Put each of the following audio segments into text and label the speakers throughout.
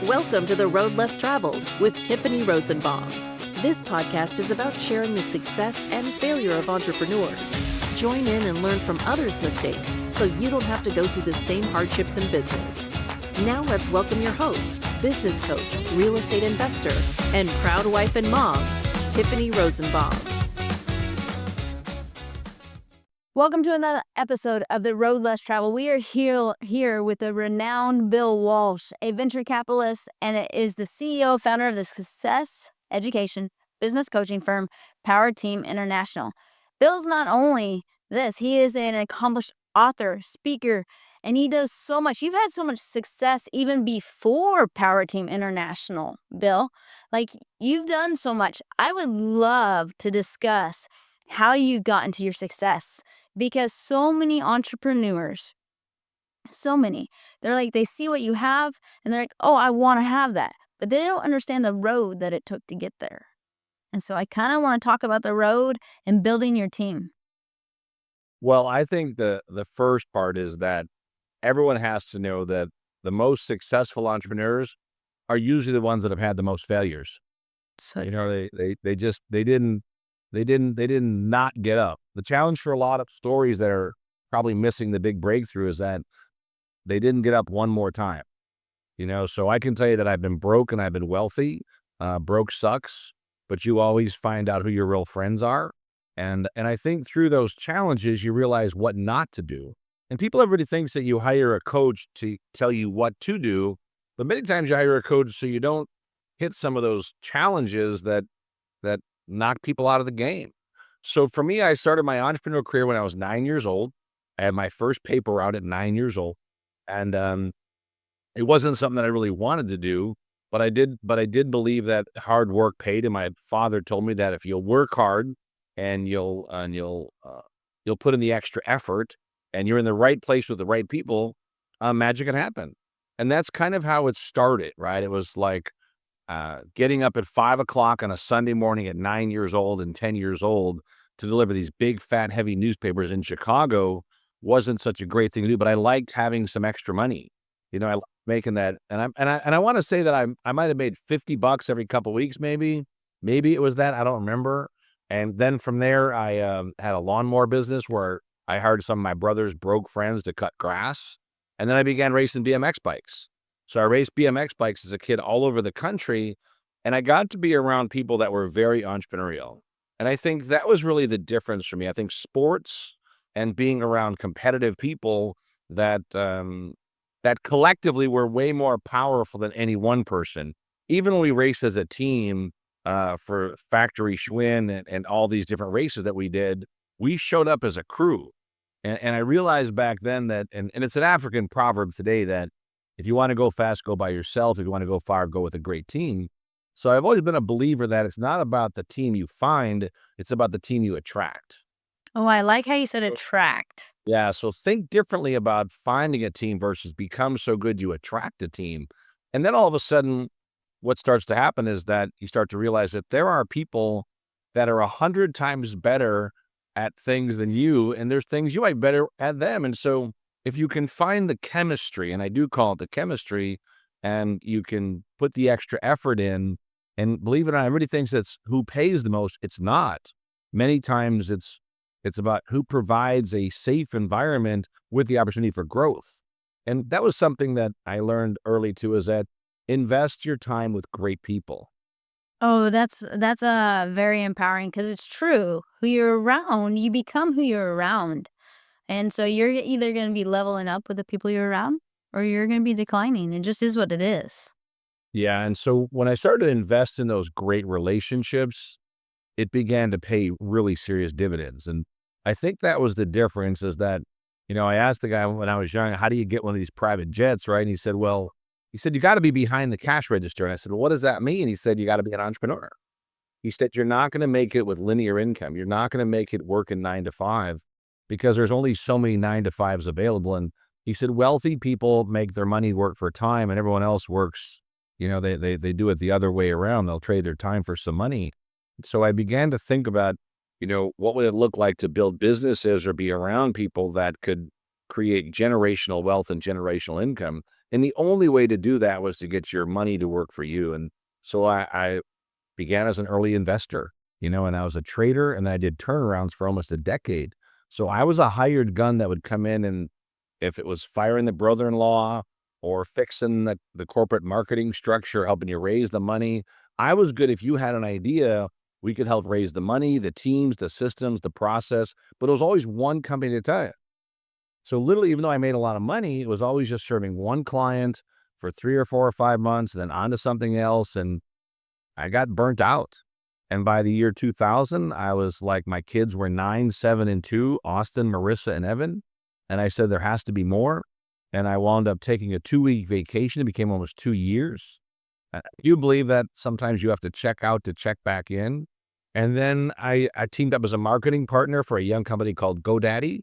Speaker 1: Welcome to The Road Less Traveled with Tiffany Rosenbaum. This podcast is about sharing the success and failure of entrepreneurs. Join in and learn from others' mistakes so you don't have to go through the same hardships in business. Now let's welcome your host, business coach, real estate investor, and proud wife and mom, Tiffany Rosenbaum.
Speaker 2: Welcome to another episode of The Road Less Travel. We are here with the renowned Bill Walsh, a venture capitalist, and it is the CEO, founder of the success education business coaching firm, Powerteam International. Bill's not only this, he is an accomplished author, speaker, and he does so much. You've had so much success even before Powerteam International, Bill. Like, you've done so much. I would love to discuss how you got into your success. Because so many entrepreneurs, they're like, they see what you have and they're like, oh, I want to have that. But they don't understand the road that it took to get there. And so I kind of want to talk about the road and building your team.
Speaker 3: Well, I think the first part is that everyone has to know that the most successful entrepreneurs are usually the ones that have had the most failures.
Speaker 2: So,
Speaker 3: They didn't not get up. The challenge for a lot of stories that are probably missing the big breakthrough is that they didn't get up one more time. So I can tell you that I've been broke and I've been wealthy. Broke sucks, but you always find out who your real friends are. And I think through those challenges, you realize what not to do. And everybody thinks that you hire a coach to tell you what to do, but many times you hire a coach so you don't hit some of those challenges that knock people out of the game. So for me, I started my entrepreneurial career when I was 9 years old. I had my first paper route at 9 years old. And it wasn't something that I really wanted to do, but I did believe that hard work paid. And my father told me that if you'll work hard and you'll put in the extra effort and you're in the right place with the right people, magic can happen. And that's kind of how it started, right? It was like, getting up at 5 o'clock on a Sunday morning at 9 years old and 10 years old to deliver these big, fat, heavy newspapers in Chicago wasn't such a great thing to do, but I liked having some extra money. I liked making that. And I want to say that I might've made $50 every couple of weeks, maybe it was that. I don't remember. And then from there, I had a lawnmower business where I hired some of my brother's broke friends to cut grass. And then I began racing BMX bikes. So I raced BMX bikes as a kid all over the country, and I got to be around people that were very entrepreneurial. And I think that was really the difference for me. I think sports and being around competitive people that collectively were way more powerful than any one person. Even when we raced as a team for Factory Schwinn and all these different races that we did, we showed up as a crew. And I realized back then that, and it's an African proverb today, that if you want to go fast, go by yourself. If you want to go far, go with a great team. So I've always been a believer that it's not about the team you find, it's about the team you attract.
Speaker 2: Oh, I like how you said attract.
Speaker 3: Yeah, so think differently about finding a team versus become so good you attract a team. And then all of a sudden, what starts to happen is that you start to realize that there are people that are 100 times better at things than you, and there's things you might be better at them. And so if you can find the chemistry, and I do call it the chemistry, and you can put the extra effort in, and believe it or not, everybody thinks that's who pays the most. It's not. Many times it's about who provides a safe environment with the opportunity for growth. And that was something that I learned early too, is that invest your time with great people.
Speaker 2: Oh, that's very empowering because it's true. Who you're around, you become who you're around. And so you're either going to be leveling up with the people you're around or you're going to be declining. It just is what it is.
Speaker 3: Yeah. And so when I started to invest in those great relationships, it began to pay really serious dividends. And I think that was the difference, is that, I asked the guy when I was young, how do you get one of these private jets, right? And he said, you got to be behind the cash register. And I said, well, what does that mean? He said, you got to be an entrepreneur. He said, you're not going to make it with linear income. You're not going to make it working 9 to 5. Because there's only so many 9 to 5s available. And he said, wealthy people make their money work for time, and everyone else works, they do it the other way around. They'll trade their time for some money. So I began to think about, what would it look like to build businesses or be around people that could create generational wealth and generational income. And the only way to do that was to get your money to work for you. And so I began as an early investor, and I was a trader, and I did turnarounds for almost a decade. So I was a hired gun that would come in, and if it was firing the brother-in-law or fixing the corporate marketing structure, helping you raise the money, I was good. If you had an idea, we could help raise the money, the teams, the systems, the process, but it was always one company at a time. So literally, even though I made a lot of money, it was always just serving one client for 3 or 4 or 5 months, then on to something else. And I got burnt out. And by the year 2000, I was like, my kids were 9, 7, and 2, Austin, Marissa, and Evan. And I said, there has to be more. And I wound up taking a 2-week vacation. It became almost 2 years. You believe that sometimes you have to check out to check back in. And then I teamed up as a marketing partner for a young company called GoDaddy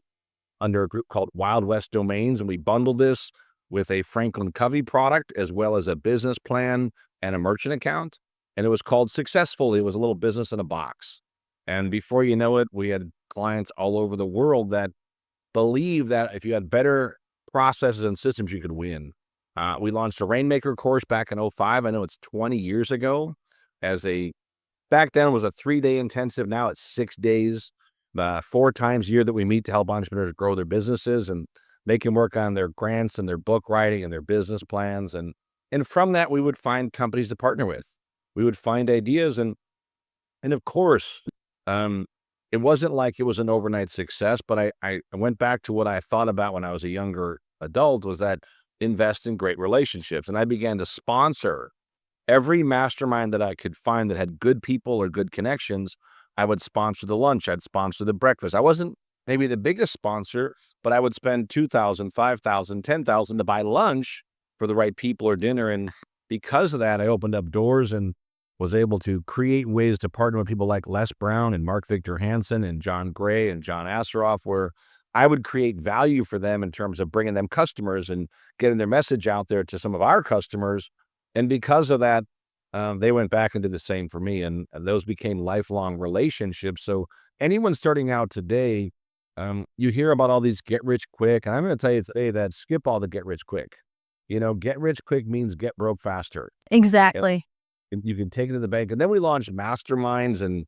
Speaker 3: under a group called Wild West Domains. And we bundled this with a Franklin Covey product, as well as a business plan and a merchant account. And it was called Successful. It was a little business in a box. And before you know it, we had clients all over the world that believed that if you had better processes and systems, you could win. We launched a Rainmaker course back in 2005. I know it's 20 years ago. Back then it was a 3-day intensive. Now it's 6 days, 4 times a year that we meet to help entrepreneurs grow their businesses and make them work on their grants and their book writing and their business plans. And from that, we would find companies to partner with. We would find ideas. And of course, it wasn't like it was an overnight success, but I went back to what I thought about when I was a younger adult, was that invest in great relationships. And I began to sponsor every mastermind that I could find that had good people or good connections. I would sponsor the lunch. I'd sponsor the breakfast. I wasn't maybe the biggest sponsor, but I would spend $2,000, $5,000, $10,000 to buy lunch for the right people or dinner. And because of that, I opened up doors and was able to create ways to partner with people like Les Brown and Mark Victor Hansen and John Gray and John Asseroff, where I would create value for them in terms of bringing them customers and getting their message out there to some of our customers. And because of that, they went back and did the same for me. And those became lifelong relationships. So anyone starting out today, you hear about all these get rich quick. And I'm going to tell you today that skip all the get rich quick. Get rich quick means get broke faster.
Speaker 2: Exactly.
Speaker 3: You can take it to the bank. And then we launched masterminds, and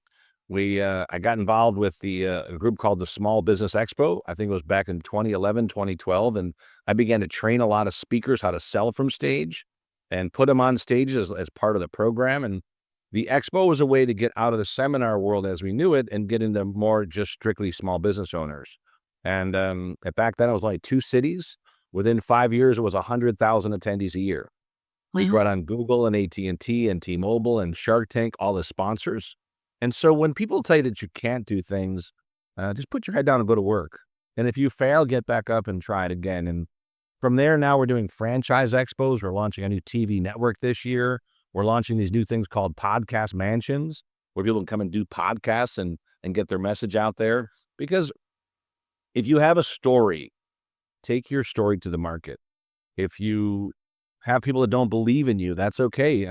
Speaker 3: I got involved with a group called the Small Business Expo. I think it was back in 2011, 2012. And I began to train a lot of speakers how to sell from stage and put them on stages as part of the program. And the expo was a way to get out of the seminar world as we knew it and get into more just strictly small business owners. And back then it was like 2 cities. Within 5 years, it was 100,000 attendees a year. We brought on Google and AT&T and T-Mobile and Shark Tank, all the sponsors. And so when people tell you that you can't do things, just put your head down and go to work. And if you fail, get back up and try it again. And from there, now we're doing franchise expos. We're launching a new TV network this year. We're launching these new things called podcast mansions, where people can come and do podcasts and get their message out there. Because if you have a story, take your story to the market. If you have people that don't believe in you, that's okay.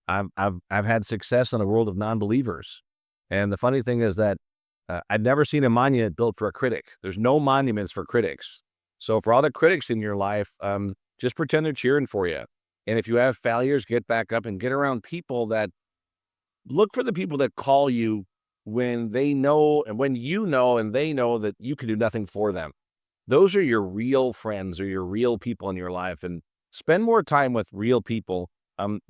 Speaker 3: I've had success in a world of non-believers. And the funny thing is that I've never seen a monument built for a critic. There's no monuments for critics. So for all the critics in your life, just pretend they're cheering for you. And if you have failures, get back up and get around people that look for the people that call you when they know and when you know and they know that you can do nothing for them. Those are your real friends or your real people in your life. And spend more time with real people.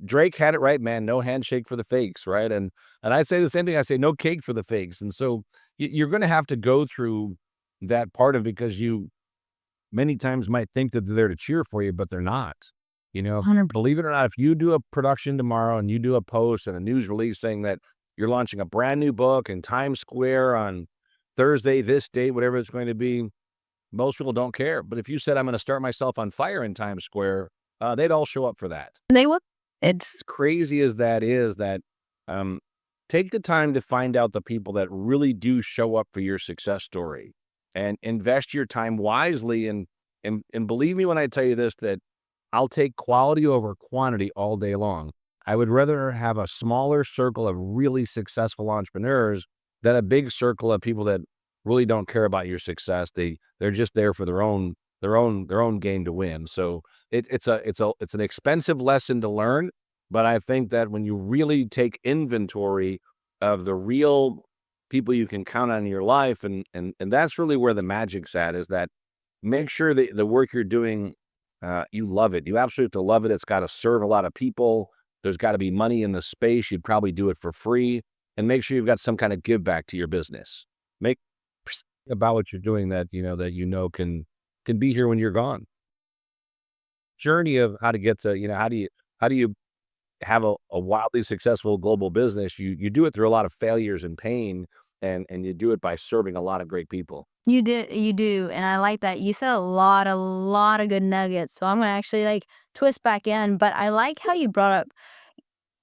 Speaker 3: Drake had it right, man. No handshake for the fakes, right? And I say the same thing. I say no cake for the fakes. And so you're going to have to go through that part of it, because you many times might think that they're there to cheer for you, but they're not.
Speaker 2: 100%.
Speaker 3: Believe it or not, if you do a production tomorrow and you do a post and a news release saying that you're launching a brand new book in Times Square on Thursday, this date, whatever it's going to be, most people don't care. But if you said, I'm going to start myself on fire in Times Square, they'd all show up for that.
Speaker 2: They will.
Speaker 3: It's crazy as that is, that take the time to find out the people that really do show up for your success story and invest your time wisely. And believe me when I tell you this, that I'll take quality over quantity all day long. I would rather have a smaller circle of really successful entrepreneurs than a big circle of people that really don't care about your success. They're just there for their own their own game to win. So it's an expensive lesson to learn, but I think that when you really take inventory of the real people you can count on in your life, and that's really where the magic's at, is that make sure that the work you're doing, you love it. You absolutely have to love it. It's got to serve a lot of people. There's got to be money in the space. You'd probably do it for free, and make sure you've got some kind of give back to your business. Make about what you're doing that can be here when you're gone. Journey of how to get to, how do you have a wildly successful global business? You do it through a lot of failures and pain, and you do it by serving a lot of great people.
Speaker 2: You do, and I like that. You said a lot of good nuggets. So I'm gonna actually like twist back in, but I like how you brought up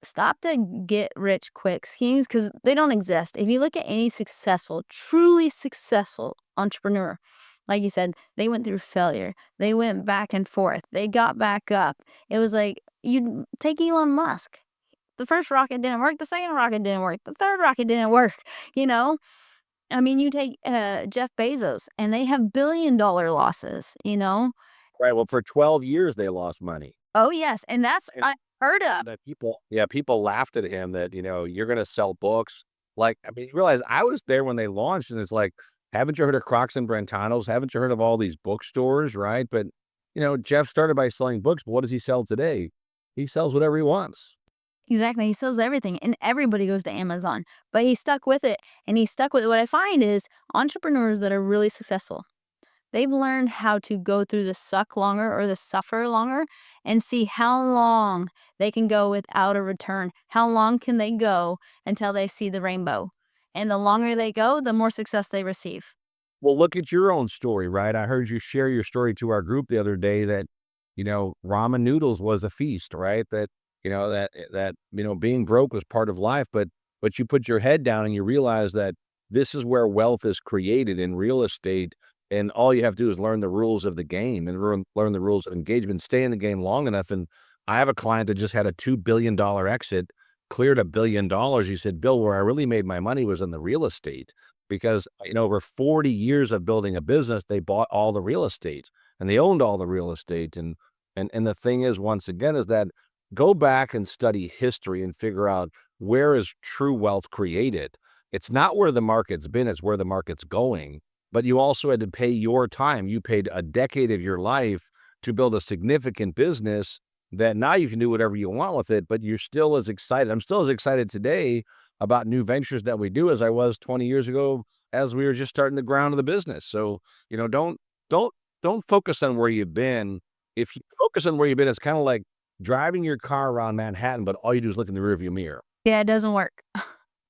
Speaker 2: stop the get rich quick schemes because they don't exist. If you look at any successful, truly successful entrepreneur, like you said, they went through failure. They went back and forth. They got back up. It was like you take Elon Musk. The first rocket didn't work. The second rocket didn't work. The third rocket didn't work. You know, I mean, you take Jeff Bezos, and they have billion-dollar losses. You know.
Speaker 3: Right. Well, for 12 years they lost money.
Speaker 2: Oh yes, and that's
Speaker 3: And
Speaker 2: unheard of.
Speaker 3: that people laughed at him that, you're going to sell books. Like, I mean, you realize I was there when they launched, and it's like, haven't you heard of Crocs and Brentanos? Haven't you heard of all these bookstores? Right. But, Jeff started by selling books, but what does he sell today? He sells whatever he wants.
Speaker 2: Exactly. He sells everything and everybody goes to Amazon, but he stuck with it and he stuck with it. What I find is entrepreneurs that are really successful, they've learned how to go through the suck longer or the suffer longer and see how long they can go without a return. How long can they go until they see the rainbow? And the longer they go, the more success they receive.
Speaker 3: Well, look at your own story, right? I heard you share your story to our group the other day that, ramen noodles was a feast, right? That being broke was part of life, but you put your head down and you realize that this is where wealth is created in real estate. And all you have to do is learn the rules of the game and learn the rules of engagement, stay in the game long enough. And I have a client that just had a $2 billion exit, cleared $1 billion. He said, Bill, where I really made my money was in the real estate because, over 40 years of building a business, they bought all the real estate and they owned all the real estate. And the thing is, once again, is that go back and study history and figure out where is true wealth created. It's not where the market's been, it's where the market's going. But you also had to pay your time. You paid a decade of your life to build a significant business that now you can do whatever you want with it, but you're still as excited. I'm still as excited today about new ventures that we do as I was 20 years ago as we were just starting the ground of the business. So, don't focus on where you've been. If you focus on where you've been, it's kind of like driving your car around Manhattan, but all you do is look in the rearview mirror.
Speaker 2: Yeah, it doesn't work.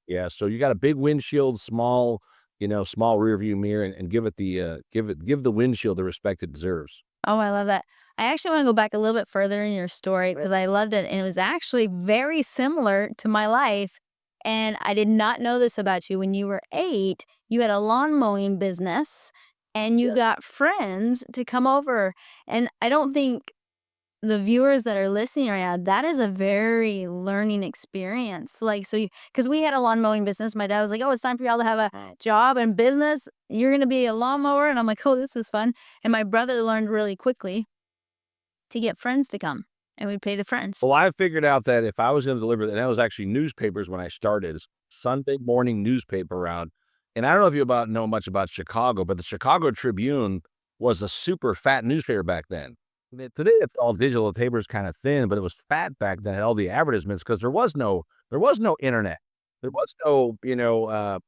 Speaker 3: Yeah, so you got a big windshield, small rearview mirror, and give it give the windshield the respect it deserves.
Speaker 2: Oh, I love that. I actually want to go back a little bit further in your story because I loved it. And it was actually very similar to my life. And I did not know this about you. When you were 8, you had a lawn mowing business and you got friends to come over. And I don't think the viewers that are listening right now, that is a very learning experience. Like, so because we had a lawn mowing business, my dad was like, oh, it's time for y'all to have a job and business. You're going to be a lawnmower. And I'm like, oh, this is fun. And my brother learned really quickly to get friends to come and we'd pay the friends.
Speaker 3: Well, I figured out that if I was going to deliver, and that was actually newspapers when I started, Sunday morning newspaper route. And I don't know if you know much about Chicago, but the Chicago Tribune was a super fat newspaper back then. Today it's all digital. The paper's kind of thin, but it was fat back then. It had all the advertisements because there was no internet. There was no,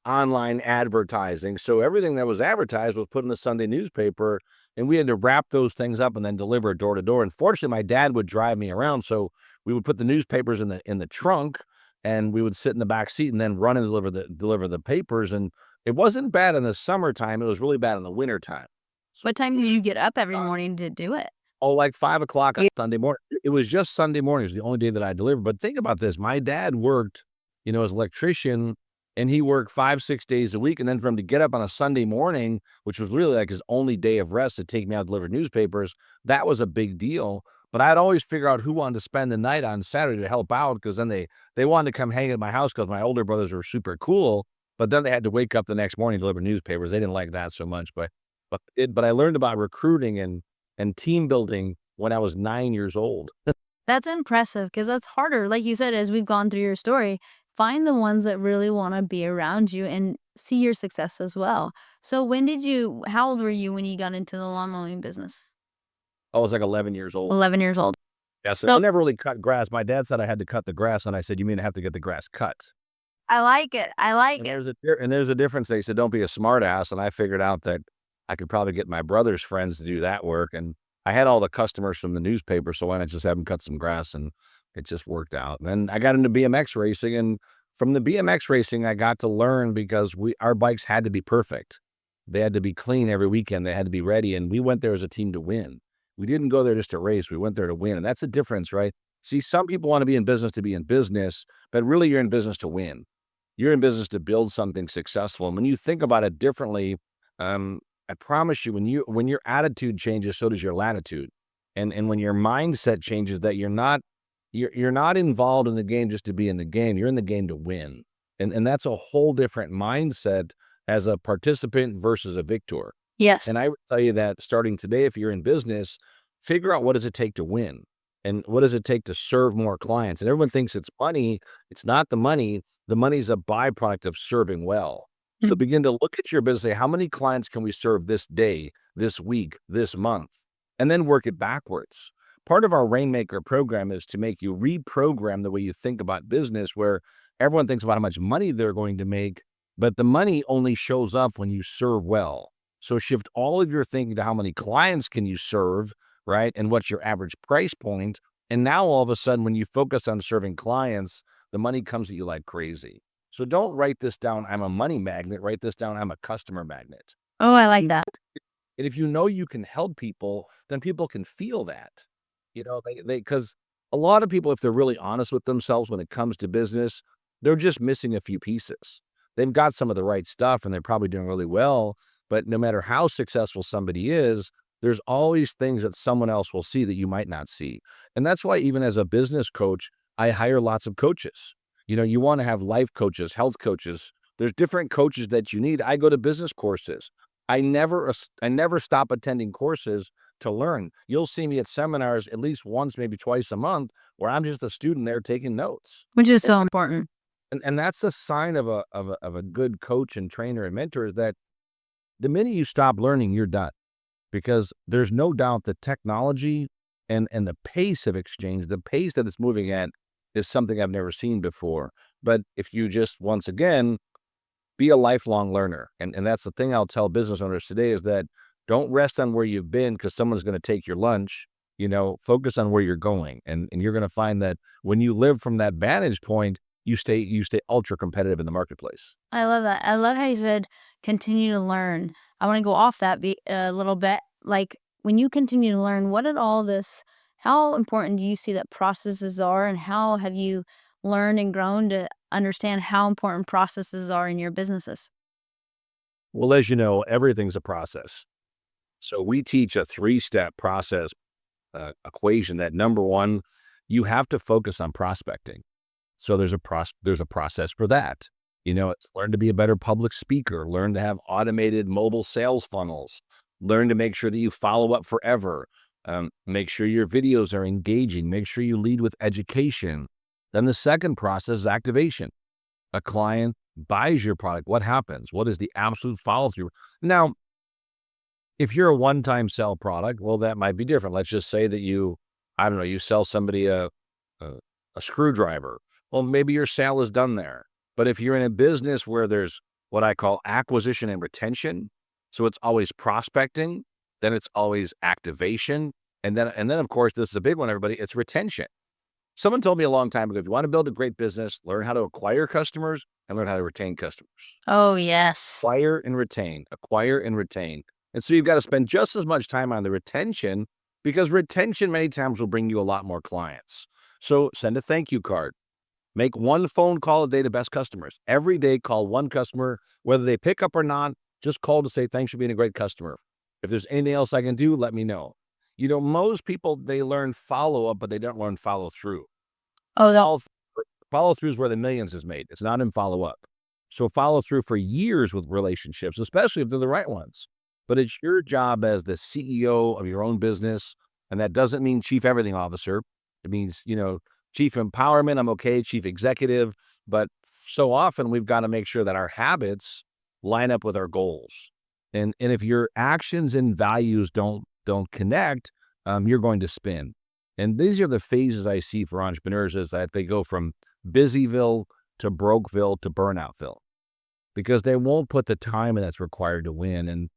Speaker 3: online advertising. So everything that was advertised was put in the Sunday newspaper, and we had to wrap those things up and then deliver it door to door. And fortunately, my dad would drive me around, so we would put the newspapers in the trunk, and we would sit in the back seat and then run and deliver the papers. And it wasn't bad in the summertime. It was really bad in the wintertime.
Speaker 2: What time did you get up every morning to do it?
Speaker 3: Oh, like 5 o'clock on Sunday morning. It was just Sunday morning. It was the only day that I delivered. But think about this. My dad worked, as an electrician, and he worked 5-6 days a week. And then for him to get up on a Sunday morning, which was really like his only day of rest to take me out to deliver newspapers, that was a big deal. But I'd always figure out who wanted to spend the night on Saturday to help out because then they wanted to come hang at my house because my older brothers were super cool. But then they had to wake up the next morning to deliver newspapers. They didn't like that so much. But But I learned about recruiting and team building when I was 9 years old.
Speaker 2: That's impressive because that's harder. Like you said, as we've gone through your story, find the ones that really want to be around you and see your success as well. So how old were you when you got into the lawn mowing business?
Speaker 3: I was like 11 years old.
Speaker 2: 11 years old.
Speaker 3: Yes,
Speaker 2: So
Speaker 3: I never really cut grass. My dad said I had to cut the grass, and I said, "You mean I have to get the grass cut?"
Speaker 2: I like it. I like
Speaker 3: And
Speaker 2: it.
Speaker 3: there's a difference. They said, "Don't be a smart ass," and I figured out that I could probably get my brother's friends to do that work, and I had all the customers from the newspaper, so why not just have them cut some grass, and it just worked out. And then I got into BMX racing, and from the BMX racing, I got to learn because our bikes had to be perfect. They had to be clean every weekend. They had to be ready, and we went there as a team to win. We didn't go there just to race. We went there to win, and that's the difference, right? See, some people want to be in business to be in business, but really you're in business to win. You're in business to build something successful. And when you think about it differently, I promise you, when your attitude changes, so does your latitude. And when your mindset changes, that you're not involved in the game just to be in the game. You're in the game to win. And that's a whole different mindset as a participant versus a victor.
Speaker 2: Yes.
Speaker 3: And I would tell you that starting today, if you're in business, figure out what does it take to win and what does it take to serve more clients. And everyone thinks it's money. It's not the money. The money's a byproduct of serving well. So
Speaker 2: Mm.
Speaker 3: begin to look at your business, say, how many clients can we serve this day, this week, this month? And then work it backwards. Part of our Rainmaker program is to make you reprogram the way you think about business, where everyone thinks about how much money they're going to make, but the money only shows up when you serve well. So shift all of your thinking to how many clients can you serve, right? And what's your average price point? And now all of a sudden, when you focus on serving clients, the money comes at you like crazy. So don't write this down, I'm a money magnet. Write this down, I'm a customer magnet.
Speaker 2: Oh, I like that.
Speaker 3: And if you know you can help people, then people can feel that. Because a lot of people, if they're really honest with themselves when it comes to business, they're just missing a few pieces. They've got some of the right stuff and they're probably doing really well. But no matter how successful somebody is, there's always things that someone else will see that you might not see. And that's why, even as a business coach, I hire lots of coaches. You want to have life coaches, health coaches. There's different coaches that you need. I go to business courses. I never stop attending courses to learn. You'll see me at seminars at least once, maybe twice a month, where I'm just a student there taking notes.
Speaker 2: Which is so important.
Speaker 3: And that's a sign of a good coach and trainer and mentor, is that the minute you stop learning, you're done. Because there's no doubt that technology and the pace of exchange, the pace that it's moving at, is something I've never seen before. But if you just, once again, be a lifelong learner. And that's the thing I'll tell business owners today, is that don't rest on where you've been because someone's going to take your lunch. Focus on where you're going. And you're going to find that when you live from that vantage point, you stay ultra competitive in the marketplace.
Speaker 2: I love that. I love how you said continue to learn. I want to go off that a little bit. Like when you continue to learn, how important do you see that processes are, and how have you learned and grown to understand how important processes are in your businesses?
Speaker 3: Well, as you know, everything's a process. So we teach a 3-step process equation that, number one, you have to focus on prospecting. So there's a process for that. It's learn to be a better public speaker, learn to have automated mobile sales funnels, learn to make sure that you follow up forever, make sure your videos are engaging, make sure you lead with education. Then the second process is activation. A client buys your product. What happens? What is the absolute follow through? Now, if you're a one-time sell product, well, that might be different. Let's just say that you sell somebody a screwdriver. Well, maybe your sale is done there. But if you're in a business where there's what I call acquisition and retention, so it's always prospecting, then it's always activation, and then of course, this is a big one, everybody, it's retention. Someone told me a long time ago, if you want to build a great business, learn how to acquire customers and learn how to retain customers.
Speaker 2: Oh, yes.
Speaker 3: Acquire and retain, acquire and retain. And so you've got to spend just as much time on the retention, because retention many times will bring you a lot more clients. So send a thank you card. Make one phone call a day to best customers. Every day, call one customer, whether they pick up or not, just call to say, thanks for being a great customer. If there's anything else I can do, let me know. Most people, they learn follow-up, but they don't learn follow-through.
Speaker 2: Oh,
Speaker 3: Follow-through is where the millions is made. It's not in follow-up. So follow through for years with relationships, especially if they're the right ones. but it's your job as the CEO of your own business. And that doesn't mean chief everything officer. It means, chief empowerment. I'm okay, chief executive. But so often we've got to make sure that our habits line up with our goals. And if your actions and values don't connect, you're going to spin. And these are the phases I see for entrepreneurs, is that they go from busyville to brokeville to burnoutville, because they won't put the time in that's required to win. And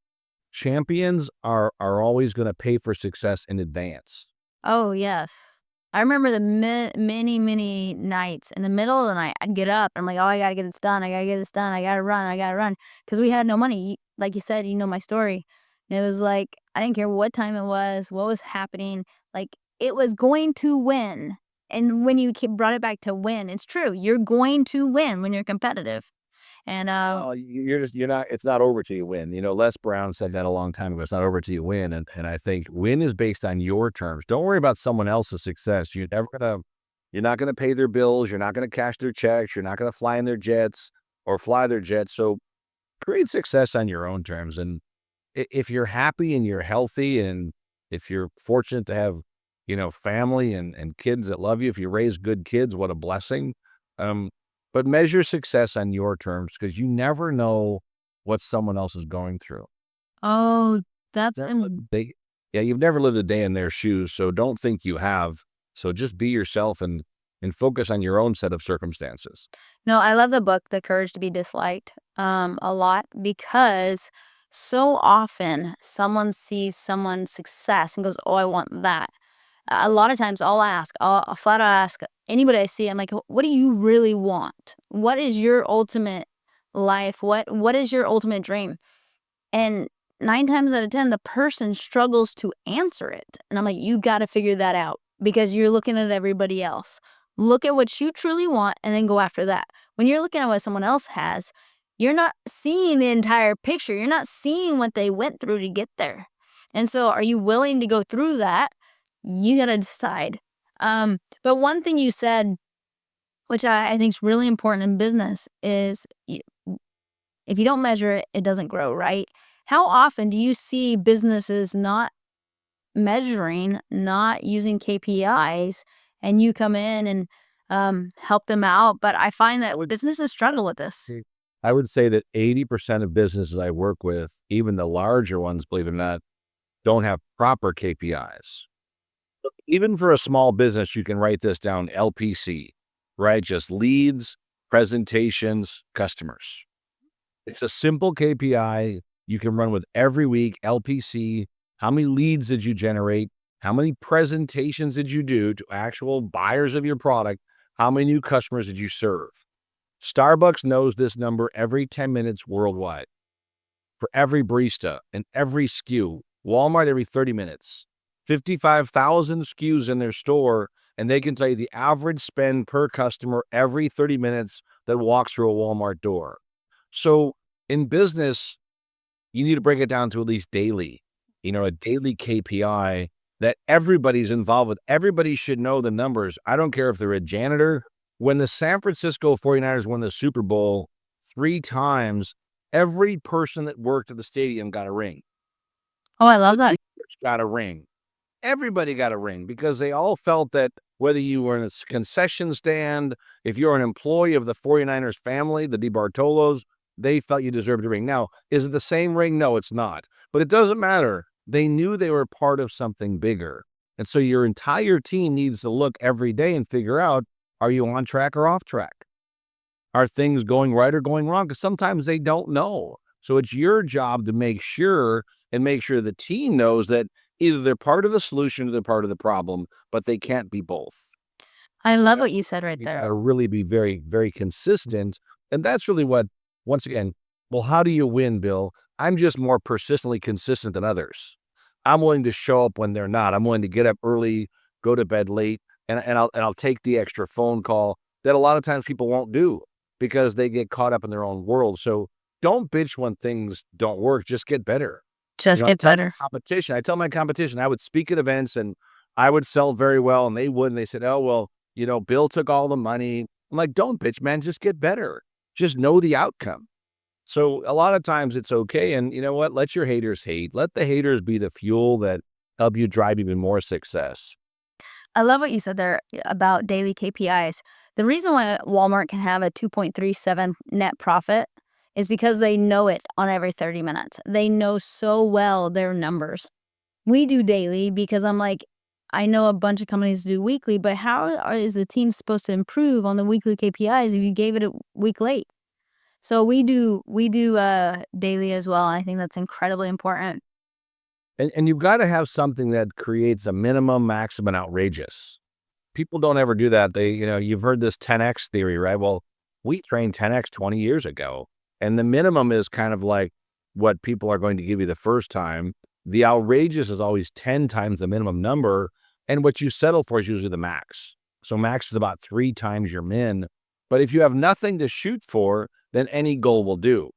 Speaker 3: champions are always going to pay for success in advance.
Speaker 2: Oh, yes. I remember the many, many nights in the middle of the night, I'd get up. I'm like, oh, I got to get this done. I got to get this done. I got to run. Because we had no money. Like you said, my story. And it was like, I didn't care what time it was, what was happening. Like, it was going to win. And when you brought it back to win, it's true. You're going to win when you're competitive. And
Speaker 3: Oh, you're not, it's not over till you win. Les Brown said that a long time ago. It's not over till you win. And I think win is based on your terms. Don't worry about someone else's success. You're not going to pay their bills. You're not going to cash their checks. You're not going to fly in their jets or fly their jets. So create success on your own terms. And if you're happy and you're healthy, and if you're fortunate to have, family and kids that love you, if you raise good kids, what a blessing. But measure success on your terms, because you never know what someone else is going through.
Speaker 2: oh, that's
Speaker 3: You've never lived a day in their shoes, so don't think you have. So just be yourself and focus on your own set of circumstances.
Speaker 2: No, I love the book, The Courage to be Disliked, a lot, because so often someone sees someone's success and goes, oh, I want that. A lot of times I'll flat out ask anybody I see, I'm like, what do you really want? What is your ultimate life? What is your ultimate dream? And 9 times out of 10, the person struggles to answer it. And I'm like, you got to figure that out, because you're looking at everybody else. Look at what you truly want and then go after that. When you're looking at what someone else has, you're not seeing the entire picture. You're not seeing what they went through to get there. And so are you willing to go through that? You got to decide. But one thing you said, which I think is really important in business, is if you don't measure it, it doesn't grow, right? How often do you see businesses not measuring, not using KPIs, and you come in and help them out? But I find that businesses struggle with this.
Speaker 3: I would say that 80% of businesses I work with, even the larger ones, believe it or not, don't have proper KPIs. Even for a small business, you can write this down: LPC, right? Just leads, presentations, customers. It's a simple KPI you can run with every week. LPC, how many leads did you generate? How many presentations did you do to actual buyers of your product? How many new customers did you serve? Starbucks knows this number every 10 minutes worldwide for every barista and every SKU. Walmart every 30 minutes. 55,000 SKUs in their store, and they can tell you the average spend per customer every 30 minutes that walks through a Walmart door. So in business, you need to break it down to at least daily, a daily KPI that everybody's involved with. Everybody should know the numbers. I don't care if they're a janitor. When the San Francisco 49ers won the Super Bowl 3 times, every person that worked at the stadium got a ring.
Speaker 2: Oh, I love that.
Speaker 3: Got a ring. Everybody got a ring, because they all felt that whether you were in a concession stand, if you're an employee of the 49ers family, the DeBartolos, they felt you deserved a ring. Now, is it the same ring? No, it's not. But it doesn't matter. They knew they were part of something bigger. And so your entire team needs to look every day and figure out, are you on track or off track? Are things going right or going wrong? Because sometimes they don't know. So it's your job to make sure the team knows that either they're part of the solution or they're part of the problem, but they can't be both.
Speaker 2: I love what you said right
Speaker 3: You
Speaker 2: there.
Speaker 3: gotta really be very, very consistent. And that's really what, once again, well, how do you win, Bill? I'm just more persistently consistent than others. I'm willing to show up when they're not. I'm willing to get up early, go to bed late, and I'll take the extra phone call that a lot of times people won't do because they get caught up in their own world. So don't bitch when things don't work. Just get better.
Speaker 2: Just get better.
Speaker 3: I tell my competition, I would speak at events and I would sell very well, and they wouldn't. They said, oh, well, Bill took all the money. I'm like, don't bitch, man, just get better. Just know the outcome. So a lot of times it's okay. And you know what? Let your haters hate. Let the haters be the fuel that help you drive even more success.
Speaker 2: I love what you said there about daily KPIs. The reason why Walmart can have a 2.37 net profit is because they know it on every 30 minutes. They know so well their numbers. We do daily because I'm like, I know a bunch of companies do weekly, but is the team supposed to improve on the weekly KPIs if you gave it a week late? So we do daily as well. And I think that's incredibly important.
Speaker 3: And you've got to have something that creates a minimum, maximum, outrageous. People don't ever do that. You've heard this 10X theory, right? Well, we trained 10X 20 years ago. And the minimum is kind of like what people are going to give you the first time. The outrageous is always 10 times the minimum number. And what you settle for is usually the max. So max is about 3 times your min. But if you have nothing to shoot for, then any goal will do.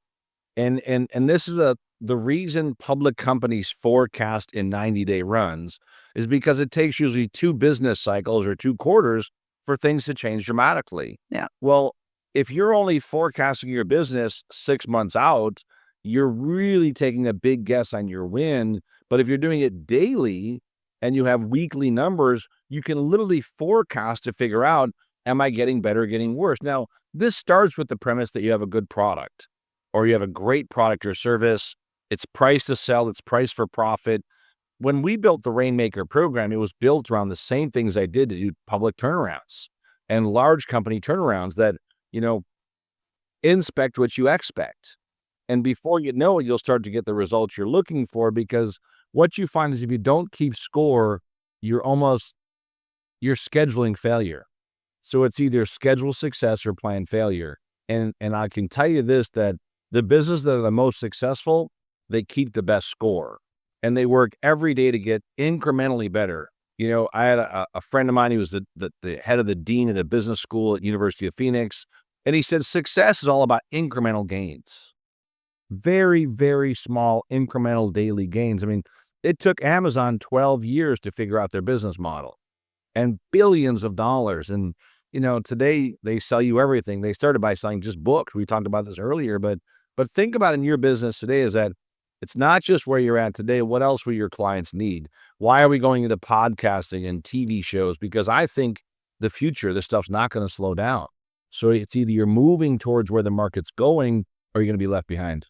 Speaker 3: And this is the reason public companies forecast in 90-day runs is because it takes usually 2 business cycles or 2 quarters for things to change dramatically.
Speaker 2: Yeah.
Speaker 3: Well, if you're only forecasting your business 6 months out, you're really taking a big guess on your win. But if you're doing it daily and you have weekly numbers, you can literally forecast to figure out, am I getting better, getting worse? Now, this starts with the premise that you have a good product or you have a great product or service. It's priced to sell. It's priced for profit. When we built the Rainmaker program, it was built around the same things I did to do public turnarounds and large company turnarounds that, inspect what you expect. And before you know it, you'll start to get the results you're looking for, because what you find is if you don't keep score, you're scheduling failure. So it's either schedule success or plan failure. And I can tell you this, that the businesses that are the most successful, they keep the best score. And they work every day to get incrementally better. I had a friend of mine who was the head of the dean of the business school at University of Phoenix. And he said, success is all about incremental gains. Very, very small incremental daily gains. I mean, it took Amazon 12 years to figure out their business model and billions of dollars. And, today they sell you everything. They started by selling just books. We talked about this earlier, but think about in your business today is that it's not just where you're at today. What else will your clients need? Why are we going into podcasting and TV shows? Because I think the future, this stuff's not going to slow down. So it's either you're moving towards where the market's going or you're going to be left behind.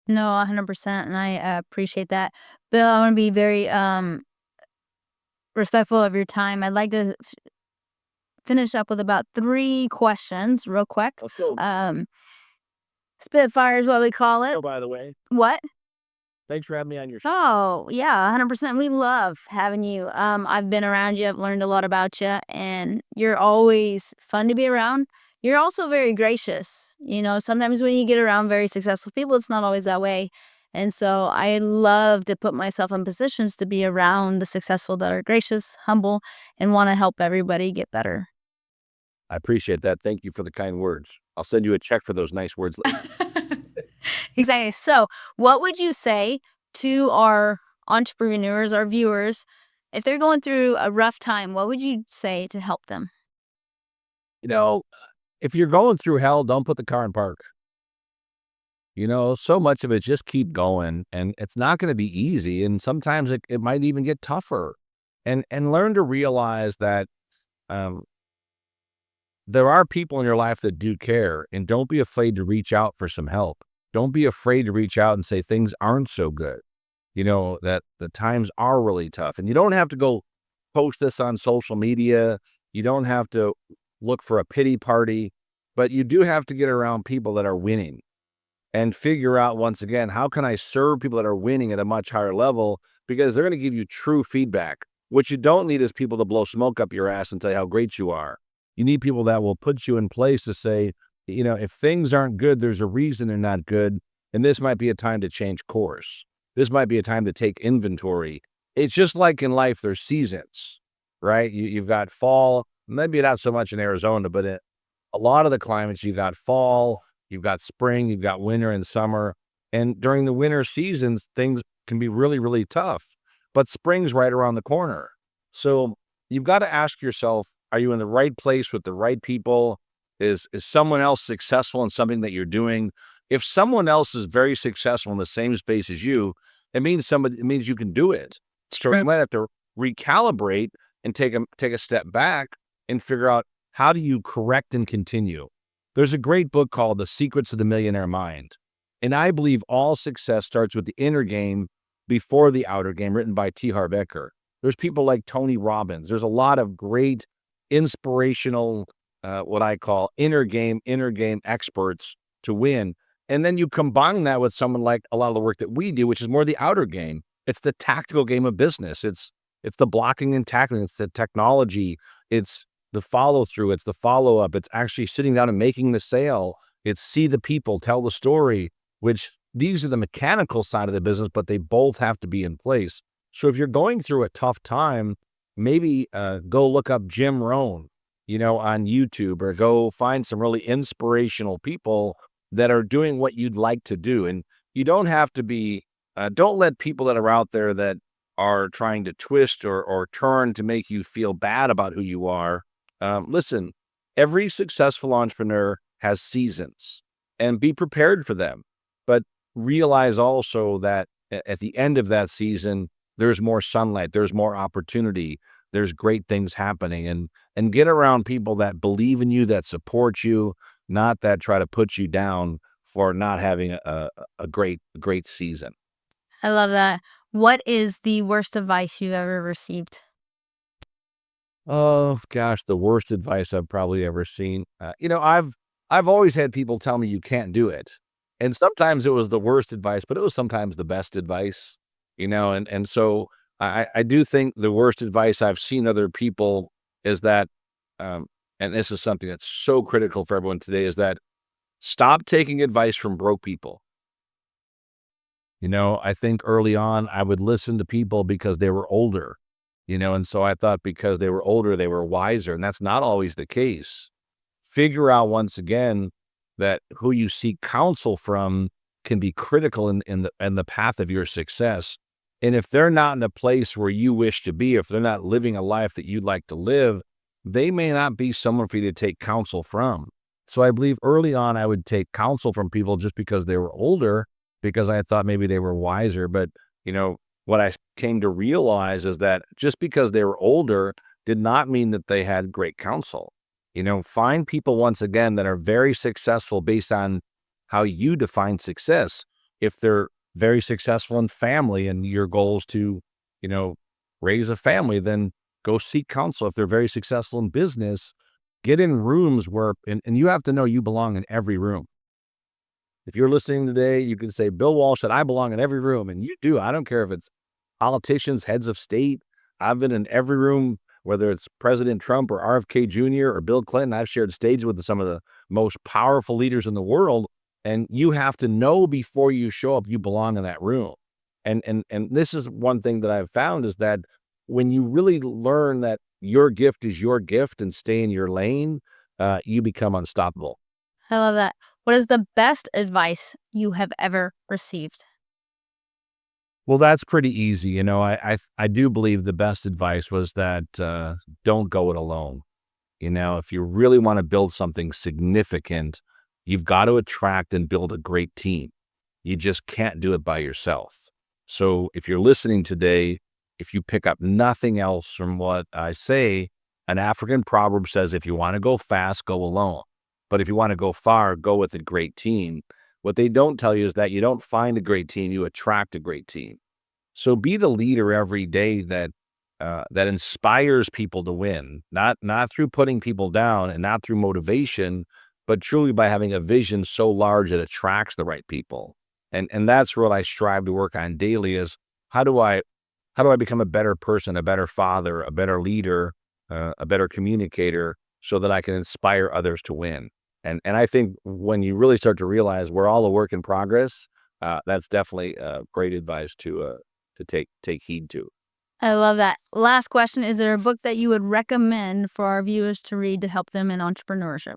Speaker 2: No, 100%. And I appreciate that. Bill, I want to be very respectful of your time. I'd like to finish up with about 3 questions real quick. Spitfire is what we call it.
Speaker 3: Oh, by the way,
Speaker 2: What?
Speaker 3: thanks for having me on your show.
Speaker 2: Oh, yeah, 100%. We love having you. I've been around you. I've learned a lot about you, and you're always fun to be around. You're also very gracious. Sometimes when you get around very successful people, it's not always that way. And so I love to put myself in positions to be around the successful that are gracious, humble, and want to help everybody get better.
Speaker 3: I appreciate that. Thank you for the kind words. I'll send you a check for those nice words later.
Speaker 2: Exactly. So what would you say to our entrepreneurs, our viewers, if they're going through a rough time? What would you say to help them?
Speaker 3: If you're going through hell, don't put the car in park. So much of it, just keep going, and it's not going to be easy. And sometimes it might even get tougher, and learn to realize that there are people in your life that do care, and don't be afraid to reach out for some help. Don't be afraid to reach out and say things aren't so good. That the times are really tough, and you don't have to go post this on social media. You don't have to look for a pity party, but you do have to get around people that are winning and figure out, once again, how can I serve people that are winning at a much higher level, because they're going to give you true feedback. What you don't need is people to blow smoke up your ass and tell you how great you are. You need people that will put you in place to say, if things aren't good, there's a reason they're not good, and this might be a time to change course. This might be a time to take inventory. It's just like in life, there's seasons, right? You've got fall, maybe not so much in Arizona, but a lot of the climates, you've got fall, you've got spring, you've got winter and summer. And during the winter seasons, things can be really, really tough. But spring's right around the corner. So you've got to ask yourself, are you in the right place with the right people? Is someone else successful in something that you're doing? If someone else is very successful in the same space as you, it means you can do it. So you might have to recalibrate and take a step back and figure out, how do you correct and continue? There's a great book called The Secrets of the Millionaire Mind. And I believe all success starts with the inner game before the outer game, written by T. Harv Eker. There's people like Tony Robbins. There's a lot of great inspirational, what I call inner game experts to win. And then you combine that with someone like a lot of the work that we do, which is more the outer game. It's the tactical game of business. It's the blocking and tackling. It's the technology. It's the follow through. It's the follow up. It's actually sitting down and making the sale. It's see the people, tell the story, which these are the mechanical side of the business, but they both have to be in place. So if you're going through a tough time, maybe go look up Jim Rohn, on YouTube, or go find some really inspirational people that are doing what you'd like to do. And you don't have to be, don't let people that are out there that are trying to twist or turn to make you feel bad about who you are. Listen, every successful entrepreneur has seasons, and be prepared for them. But realize also that at the end of that season, there's more sunlight, there's more opportunity, there's great things happening, and get around people that believe in you, that support you, not that try to put you down for not having a great season.
Speaker 2: I love that. What is the worst advice you've ever received?
Speaker 3: Oh gosh, the worst advice I've probably ever seen. I've always had people tell me you can't do it, and sometimes it was the worst advice, but it was sometimes the best advice. And so I do think the worst advice I've seen other people is that, and this is something that's so critical for everyone today, is that stop taking advice from broke people. I think early on I would listen to people because they were older, and so I thought because they were older, they were wiser, and that's not always the case. Figure out once again that who you seek counsel from can be critical in the path of your success. And if they're not in a place where you wish to be, if they're not living a life that you'd like to live, they may not be someone for you to take counsel from. So I believe early on I would take counsel from people just because they were older, because I thought maybe they were wiser. But, what I came to realize is that just because they were older did not mean that they had great counsel. Find people once again that are very successful based on how you define success. If they're very successful in family and your goal is to, raise a family, then go seek counsel. If they're very successful in business, get in rooms where, and you have to know you belong in every room. If you're listening today, you can say, Bill Walsh said, I belong in every room. And you do. I don't care if it's politicians, heads of state. I've been in every room, whether it's President Trump or RFK Jr. or Bill Clinton. I've shared stage with some of the most powerful leaders in the world. And you have to know before you show up, you belong in that room. And this is one thing that I've found, is that when you really learn that your gift is your gift and stay in your lane, you become unstoppable.
Speaker 2: I love that. What is the best advice you have ever received?
Speaker 3: Well, that's pretty easy. I do believe the best advice was that don't go it alone. If you really want to build something significant, you've got to attract and build a great team. You just can't do it by yourself. So if you're listening today, if you pick up nothing else from what I say, an African proverb says, if you want to go fast, go alone. But if you want to go far, go with a great team. What they don't tell you is that you don't find a great team, you attract a great team. So be the leader every day that inspires people to win, not through putting people down and not through motivation, but truly by having a vision so large it attracts the right people. And that's what I strive to work on daily, is how do I become a better person, a better father, a better leader, a better communicator, so that I can inspire others to win. And I think when you really start to realize we're all a work in progress, that's definitely great advice to take heed to.
Speaker 2: I love that. Last question. Is there a book that you would recommend for our viewers to read to help them in entrepreneurship?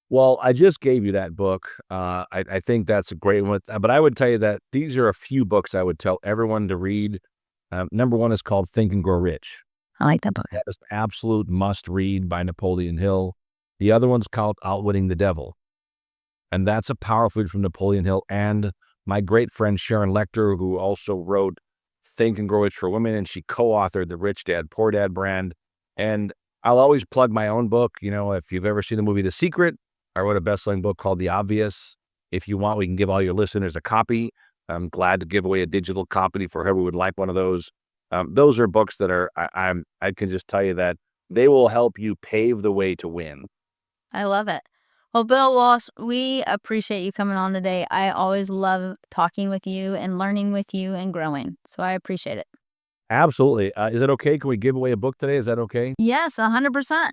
Speaker 3: Well, I just gave you that book. I think that's a great one. But I would tell you that these are a few books I would tell everyone to read. Number one is called Think and Grow Rich.
Speaker 2: I like that book.
Speaker 3: That is an absolute must read by Napoleon Hill. The other one's called Outwitting the Devil. And that's a powerful read from Napoleon Hill and my great friend Sharon Lechter, who also wrote Think and Grow Rich for Women, and she co-authored the Rich Dad, Poor Dad brand. And I'll always plug my own book. If you've ever seen the movie The Secret, I wrote a best-selling book called The Obvious. If you want, we can give all your listeners a copy. I'm glad to give away a digital copy for whoever would like one of those. Those are books that are, I can just tell you that they will help you pave the way to win.
Speaker 2: I love it. Well, Bill Walsh, we appreciate you coming on today. I always love talking with you and learning with you and growing. So I appreciate it.
Speaker 3: Absolutely. Is it okay? Can we give away a book today? Is that okay?
Speaker 2: Yes, 100%.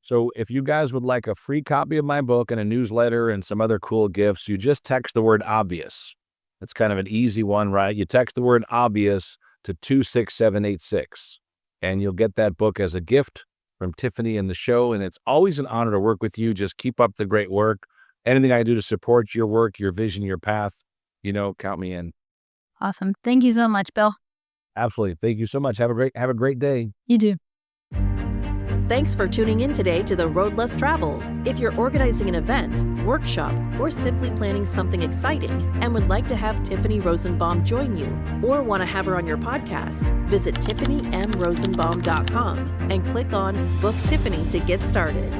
Speaker 3: So if you guys would like a free copy of my book and a newsletter and some other cool gifts, you just text the word obvious. It's kind of an easy one, right? You text the word obvious to 26786 and you'll get that book as a gift from Tiffany and the show. And it's always an honor to work with you. Just keep up the great work. Anything I do to support your work, your vision, your path, count me in.
Speaker 2: Awesome. Thank you so much, Bill.
Speaker 3: Absolutely. Thank you so much. Have a great day.
Speaker 2: You do.
Speaker 1: Thanks for tuning in today to The Road Less Traveled. If you're organizing an event, workshop, or simply planning something exciting and would like to have Tiffany Rosenbaum join you or want to have her on your podcast, visit TiffanyMRosenbaum.com and click on Book Tiffany to get started.